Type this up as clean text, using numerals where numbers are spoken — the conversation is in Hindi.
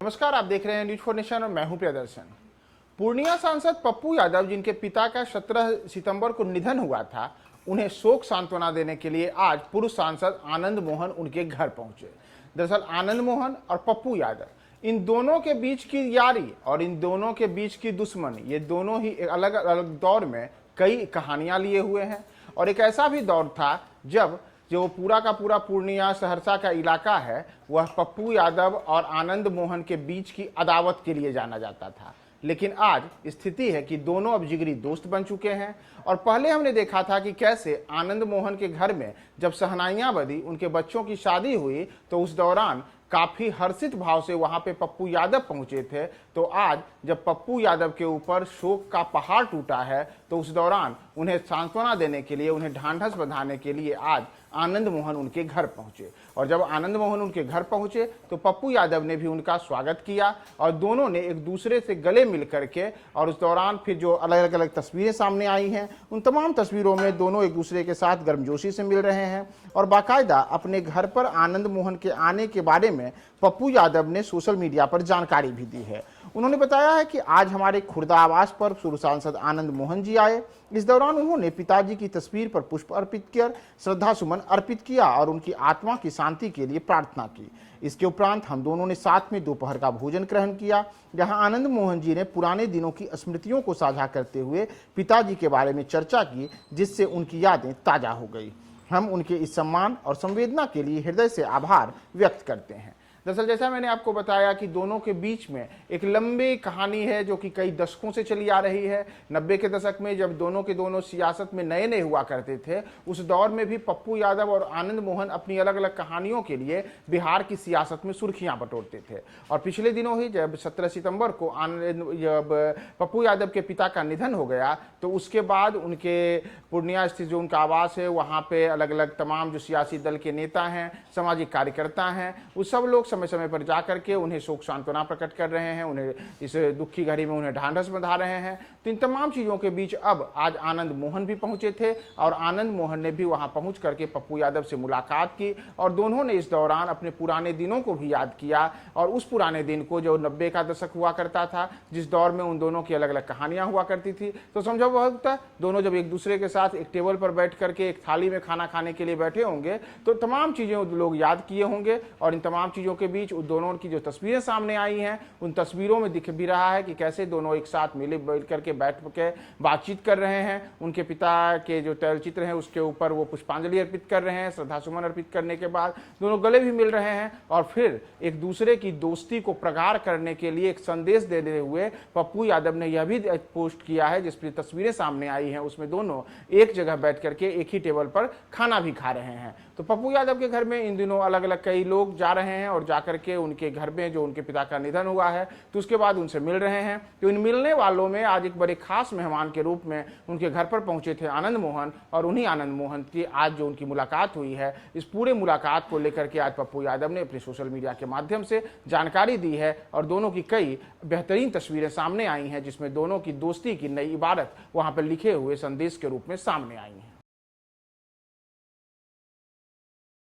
नमस्कार, आप देख रहे हैं न्यूज फॉर नेशन और मैं हूं प्रियदर्शन। पूर्णिया सांसद पप्पू यादव, जिनके पिता का 17 सितंबर को निधन हुआ था, उन्हें शोक सांत्वना देने के लिए आज पूर्व सांसद आनंद मोहन उनके घर पहुंचे। दरअसल आनंद मोहन और पप्पू यादव, इन दोनों के बीच की यारी और इन दोनों के बीच की दुश्मनी, ये दोनों ही अलग अलग दौर में कई कहानियां लिए हुए हैं। और एक ऐसा भी दौर था जब जो पूरा का पूरा पूर्णिया सहरसा का इलाका है, वह पप्पू यादव और आनंद मोहन के बीच की अदावत के लिए जाना जाता था। लेकिन आज स्थिति है कि दोनों अब जिगरी दोस्त बन चुके हैं। और पहले हमने देखा था कि कैसे आनंद मोहन के घर में जब शहनाइयां बजी, उनके बच्चों की शादी हुई, तो उस दौरान काफी हर्षित भाव से वहां पे पप्पू यादव पहुंचे थे। तो आज जब पप्पू यादव के ऊपर शोक का पहाड़ टूटा है, तो उस दौरान उन्हें सांत्वना देने के लिए, उन्हें ढांढस बंधाने के लिए आज आनंद मोहन उनके घर पहुंचे। और जब आनंद मोहन उनके घर पहुंचे तो पप्पू यादव ने भी उनका स्वागत किया और दोनों ने एक दूसरे से गले मिल करके, और उस दौरान फिर जो अलग अलग तस्वीरें सामने आई हैं, उन तमाम तस्वीरों में दोनों एक दूसरे के साथ गर्मजोशी से मिल रहे हैं। और बाकायदा अपने घर पर आनंद मोहन के आने के बारे में पप्पू यादव ने सोशल मीडिया पर जानकारी भी दी है। उन्होंने बताया है कि आज हमारे खुर्दा आवास पर पूर्व सांसद आनंद मोहन जी आए। इस दौरान उन्होंने पिताजी की तस्वीर पर पुष्प अर्पित कर श्रद्धा सुमन अर्पित किया और उनकी आत्मा की शांति के लिए प्रार्थना की। इसके उपरांत हम दोनों ने साथ में दोपहर का भोजन ग्रहण किया, जहां आनंद मोहन जी ने पुराने दिनों की स्मृतियों को साझा करते हुए पिताजी के बारे में चर्चा की, जिससे उनकी यादें ताजा हो गई। हम उनके इस सम्मान और संवेदना के लिए हृदय से आभार व्यक्त करते हैं। दरअसल जैसा मैंने आपको बताया कि दोनों के बीच में एक लंबी कहानी है जो कि कई दशकों से चली आ रही है। 90 के दशक में जब दोनों के दोनों सियासत में नए नए हुआ करते थे, उस दौर में भी पप्पू यादव और आनंद मोहन अपनी अलग अलग कहानियों के लिए बिहार की सियासत में सुर्खियां बटोरते थे। और पिछले दिनों ही जब 17 सितंबर को पप्पू यादव के पिता का निधन हो गया, तो उसके बाद उनके पूर्णिया स्थित जो उनका आवास है, वहाँ पे अलग अलग तमाम जो सियासी दल के नेता हैं, सामाजिक कार्यकर्ता हैं, वो सब लोग समय समय पर जाकर के उन्हें शोक सांत्वना प्रकट कर रहे हैं, उन्हें इस दुखी घड़ी में उन्हें ढांढस बंधा रहे हैं। तो इन तमाम चीज़ों के बीच अब आज आनंद मोहन भी पहुंचे थे और आनंद मोहन ने भी वहां पहुंच करके पप्पू यादव से मुलाकात की और दोनों ने इस दौरान अपने पुराने दिनों को भी याद किया। और उस पुराने दिन को जो 90 का दशक हुआ करता था, जिस दौर में उन दोनों की अलग अलग कहानियां हुआ करती थी, तो समझो वह होता दोनों जब एक दूसरे के साथ एक टेबल पर बैठ करके एक थाली में खाना खाने के लिए बैठे होंगे, तो तमाम चीज़ें लोग याद किए होंगे। और इन तमाम चीज़ों के बीच उन दोनों की जो तस्वीरें सामने आई हैं, उन तस्वीरों में दिख भी रहा है कि कैसे दोनों एक साथ मिले बैठ करके बैठ के बातचीत कर रहे हैं। उनके पिता के जो तैलचित्र हैं उसके ऊपर वो पुष्पांजलि अर्पित कर रहे हैं। श्रद्धा सुमन अर्पित करने के बाद दोनों गले भी मिल रहे हैं और फिर एक दूसरे की दोस्ती को प्रगाढ़ करने के लिए एक संदेश देते हुए पप्पू यादव ने यह भी पोस्ट किया है, जिसकी तस्वीरें सामने आई हैं, उसमें दोनों एक जगह बैठ करके एक ही टेबल पर खाना भी खा रहे हैं। तो पप्पू यादव के घर में इन दिनों अलग अलग कई लोग जा रहे हैं और जाकर के उनके घर में जो उनके पिता का निधन हुआ है, तो उसके बाद उनसे मिल रहे हैं। तो इन मिलने वालों में आज एक बड़े खास मेहमान के रूप में उनके घर पर पहुंचे थे आनंद मोहन, और उन्हीं आनंद मोहन की आज जो उनकी मुलाकात हुई है, इस पूरे मुलाकात को लेकर के आज पप्पू यादव ने अपने सोशल मीडिया के माध्यम से जानकारी दी है। और दोनों की कई बेहतरीन तस्वीरें सामने आई हैं, जिसमें दोनों की दोस्ती की नई इबारत वहां पर लिखे हुए संदेश के रूप में सामने आई हैं।